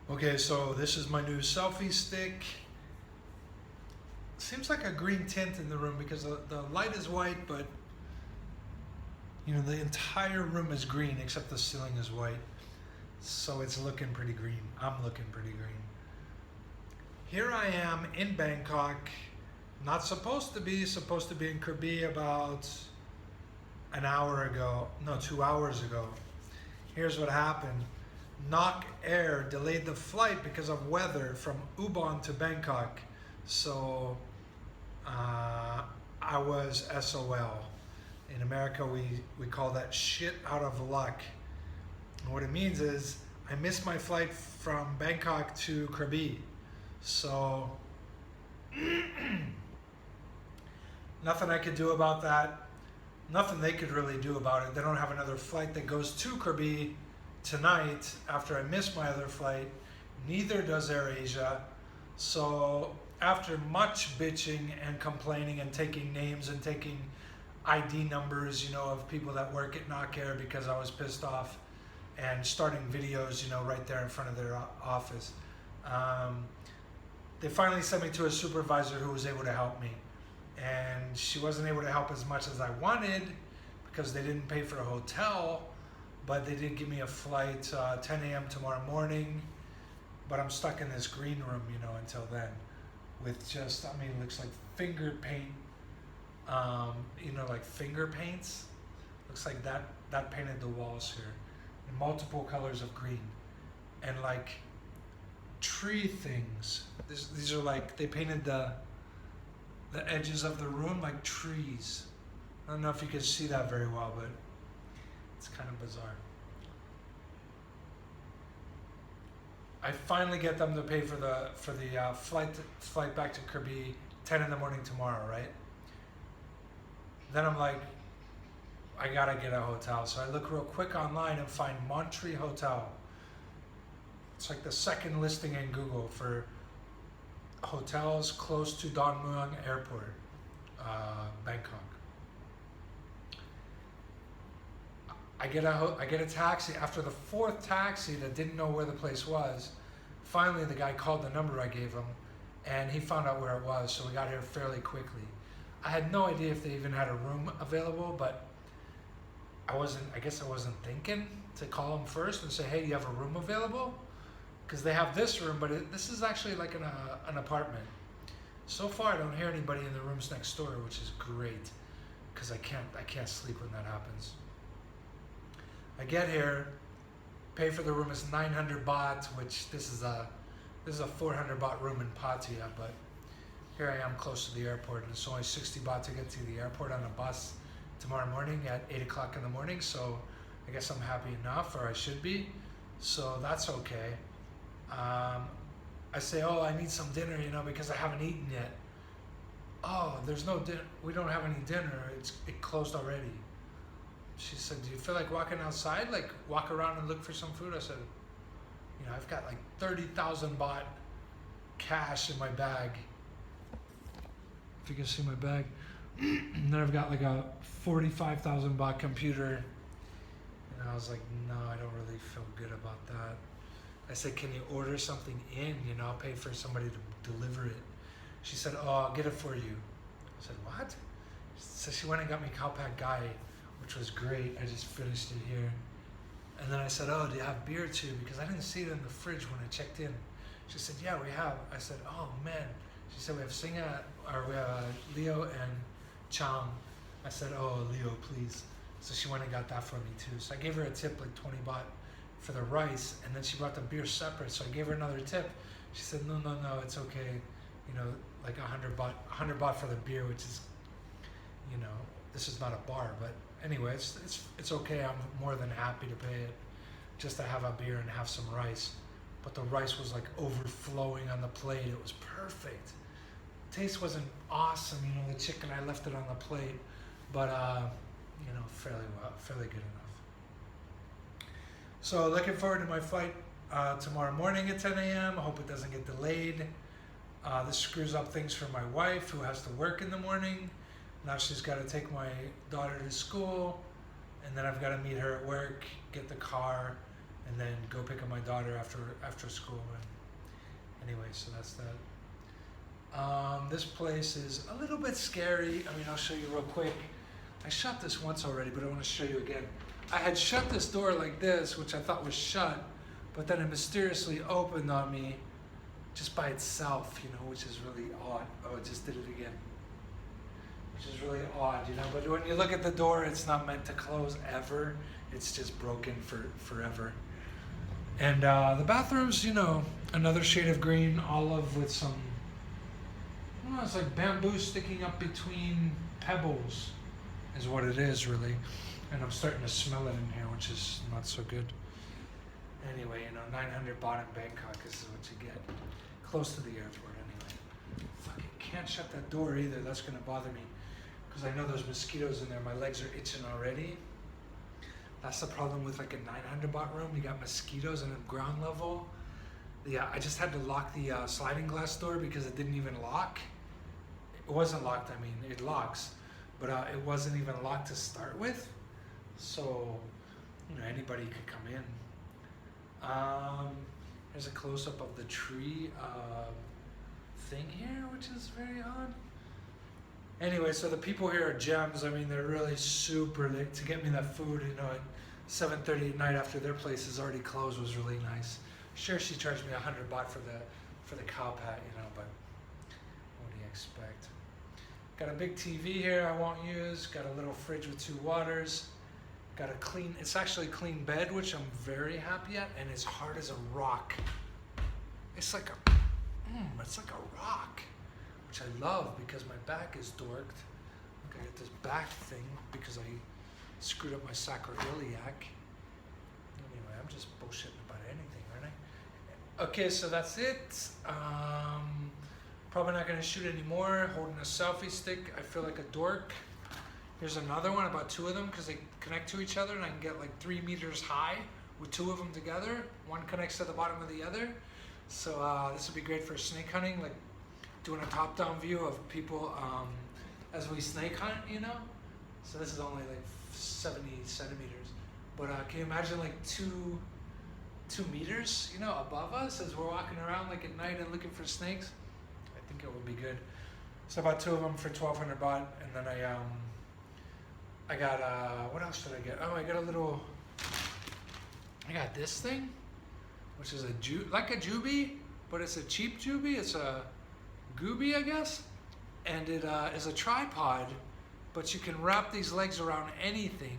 Okay, so this is my new selfie stick. Seems like a green tint in the room because the light is white, but the entire room is green except the ceiling is white. So it's looking pretty green. I'm looking pretty green. Here I am in Bangkok. Not supposed to be in Krabi about an hour ago. No, 2 hours ago. Here's what happened. Nok Air delayed the flight because of weather from Ubon to Bangkok. So I was SOL. In America, we call that shit out of luck. And what it means is I missed my flight from Bangkok to Krabi. So nothing I could do about that. Nothing they could really do about it. They don't have another flight that goes to Krabi tonight after I missed my other flight. Neither does AirAsia. So after much bitching and complaining and taking names and taking ID numbers, of people that work at Nok Air because I was pissed off, and starting videos, right there in front of their office, they finally sent me to a supervisor who was able to help me. And she wasn't able to help as much as I wanted because they didn't pay for a hotel, but they did give me a flight 10 a.m. tomorrow morning. But I'm stuck in this green room, until then, with just, it looks like finger paint, like finger paints. Looks like that painted the walls here in multiple colors of green, and like tree things. These are like, they painted the edges of the room like trees. I don't know if you can see that very well, but it's kind of bizarre. I finally get them to pay for the flight back to Krabi 10 in the morning tomorrow, right? Then I'm like, I gotta get a hotel. So I look real quick online and find Montree Hotel. It's like the second listing in Google for hotels close to Muang Airport, Bangkok. I get a taxi. After the fourth taxi that didn't know where the place was, finally the guy called the number I gave him, and he found out where it was. So we got here fairly quickly. I had no idea if they even had a room available, but I guess I wasn't thinking to call them first and say, hey, you have a room available? Because they have this room, but this is actually like an apartment. So far, I don't hear anybody in the rooms next door, which is great, because I can't sleep when that happens. I get here, pay for the room is 900 baht, which this is a 400 baht room in Pattaya, but here I am close to the airport, and it's only 60 baht to get to the airport on a bus tomorrow morning at 8 o'clock in the morning. So I guess I'm happy enough, or I should be. So that's okay. I say, oh, I need some dinner, because I haven't eaten yet. Oh, there's no dinner. We don't have any dinner. It closed already. She said, do you feel like walking outside? Like walk around and look for some food? I said, I've got like 30,000 baht cash in my bag. If you can see my bag. And then I've got like a 45,000 baht computer. And I was like, no, I don't really feel good about that. I said, can you order something in? I'll pay for somebody to deliver it. She said, oh, I'll get it for you. I said, what? So she went and got me Khao Gai, which was great. I just finished it here. And then I said, oh, do you have beer too? Because I didn't see it in the fridge when I checked in. She said, yeah, we have. I said, oh, man. She said, we have Leo and Chang. I said, oh, Leo, please. So she went and got that for me too. So I gave her a tip, like 20 baht for the rice, and then she brought the beer separate. So I gave her another tip. She said, no, it's okay. Like 100 baht for the beer, which is, this is not a bar, but anyway, it's okay. I'm more than happy to pay it just to have a beer and have some rice. But the rice was like overflowing on the plate. It was perfect. Taste wasn't awesome, the chicken, I left it on the plate, but fairly good enough. So looking forward to my flight tomorrow morning at 10 a.m. I hope it doesn't get delayed. This screws up things for my wife, who has to work in the morning. Now she's got to take my daughter to school, and then I've got to meet her at work, get the car, and then go pick up my daughter after school. And anyway, so that's that. This place is a little bit scary. I mean, I'll show you real quick. I shut this once already, but I want to show you again. I had shut this door like this, which I thought was shut, but then it mysteriously opened on me just by itself, you know, which is really odd. Oh, it just did it again. Which is really odd, you know, but when you look at the door, it's not meant to close ever. It's just broken forever. And the bathrooms, you know, another shade of green, olive with some, I don't know, it's like bamboo sticking up between pebbles is what it is, really. And I'm starting to smell it in here, which is not so good. Anyway, you know, 900 baht in Bangkok, this is what you get. Close to the airport, anyway. Fucking can't shut that door either, that's gonna bother me. Because I know there's mosquitoes in there, my legs are itching already. That's the problem with like a 900 baht room, you got mosquitoes in the ground level. Yeah, I just had to lock the sliding glass door because it didn't even lock. It wasn't locked, I mean, it locks, but it wasn't even locked to start with. So, you know, anybody could come in. There's a close-up of the tree thing here, which is very odd. Anyway, so the people here are gems. I mean, they're really super late to get me that food, you know, at 7:30 at night after their place is already closed was really nice. Sure, she charged me 100 baht for the cow pat, you know, but what do you expect? Got a big TV here I won't use. Got a little fridge with 2 waters. Got a clean, it's actually a clean bed, which I'm very happy at, and it's hard as a rock. It's like a rock, which I love because my back is dorked. Look, I got this back thing because I screwed up my sacroiliac. Anyway, I'm just bullshitting about anything, aren't I? Okay, so that's it. Probably not gonna shoot anymore. Holding a selfie stick, I feel like a dork. Here's another one, about 2 of them because they connect to each other and I can get like 3 meters high with 2 of them together. One connects to the bottom of the other. So this would be great for snake hunting, like doing a top-down view of people as we snake hunt, you know? So this is only like 70 centimeters. But can you imagine like 2 meters, you know, above us as we're walking around like at night and looking for snakes? I think it would be good. So about 2 of them for 1,200 baht, and then I got, what else did I get? Oh, I got this thing, which is like a jubi, but it's a cheap jubi. It's a gooby, I guess. And it is a tripod, but you can wrap these legs around anything.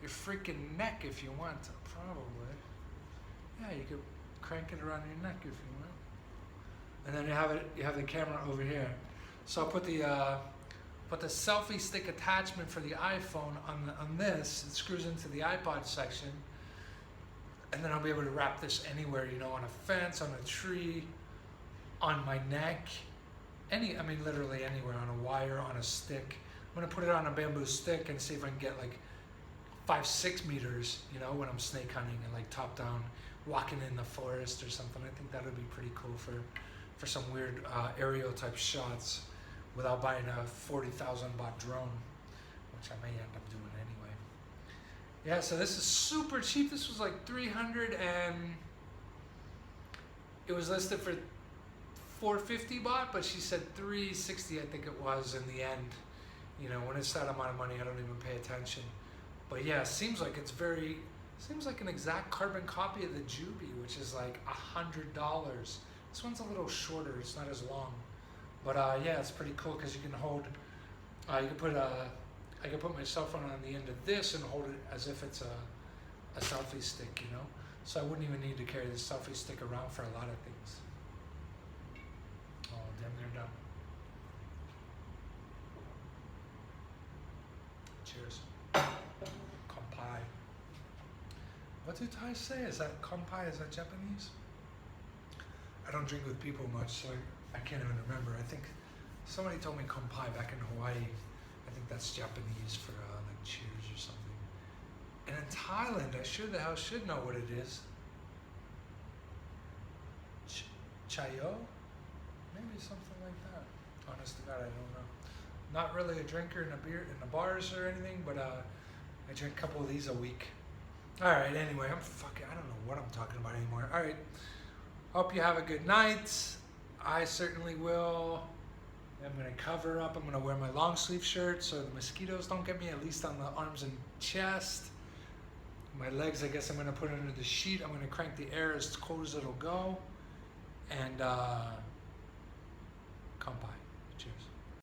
Your freaking neck if you want, probably. Yeah, you could crank it around your neck if you want. And then you have the camera over here. So I'll put the selfie stick attachment for the iPhone on this. It screws into the iPod section, and then I'll be able to wrap this anywhere, you know, on a fence, on a tree, on my neck, literally anywhere, on a wire, on a stick. I'm gonna put it on a bamboo stick and see if I can get like 5-6 meters, you know, when I'm snake hunting and like top down, walking in the forest or something. I think that would be pretty cool for some weird aerial type shots, without buying a 40,000 baht drone, which I may end up doing anyway. Yeah, so this is super cheap. This was like 300 and it was listed for 450 baht, but she said 360, I think it was in the end. You know, when it's that amount of money, I don't even pay attention. But yeah, seems like an exact carbon copy of the Jubi, which is like $100. This one's a little shorter, it's not as long. But yeah, it's pretty cool because you can hold, I can put my cell phone on the end of this and hold it as if it's a selfie stick, you know? So I wouldn't even need to carry the selfie stick around for a lot of things. Oh, damn near done. Cheers. Kampai. What do Thai say? Is that kampai? Is that Japanese? I don't drink with people much, so I can't even remember. I think somebody told me kampai back in Hawaii. I think that's Japanese for like cheers or something. And in Thailand, I sure the hell should know what it is. Chayo? Maybe something like that. Honest to God, I don't know. Not really a drinker in the bars or anything, but I drink a couple of these a week. All right. Anyway, I don't know what I'm talking about anymore. All right. Hope you have a good night. I certainly will. I'm gonna cover up. I'm gonna wear my long sleeve shirt so the mosquitoes don't get me. At least on the arms and chest. My legs, I guess I'm gonna put under the sheet. I'm gonna crank the air as cold as it'll go. And come by. Cheers.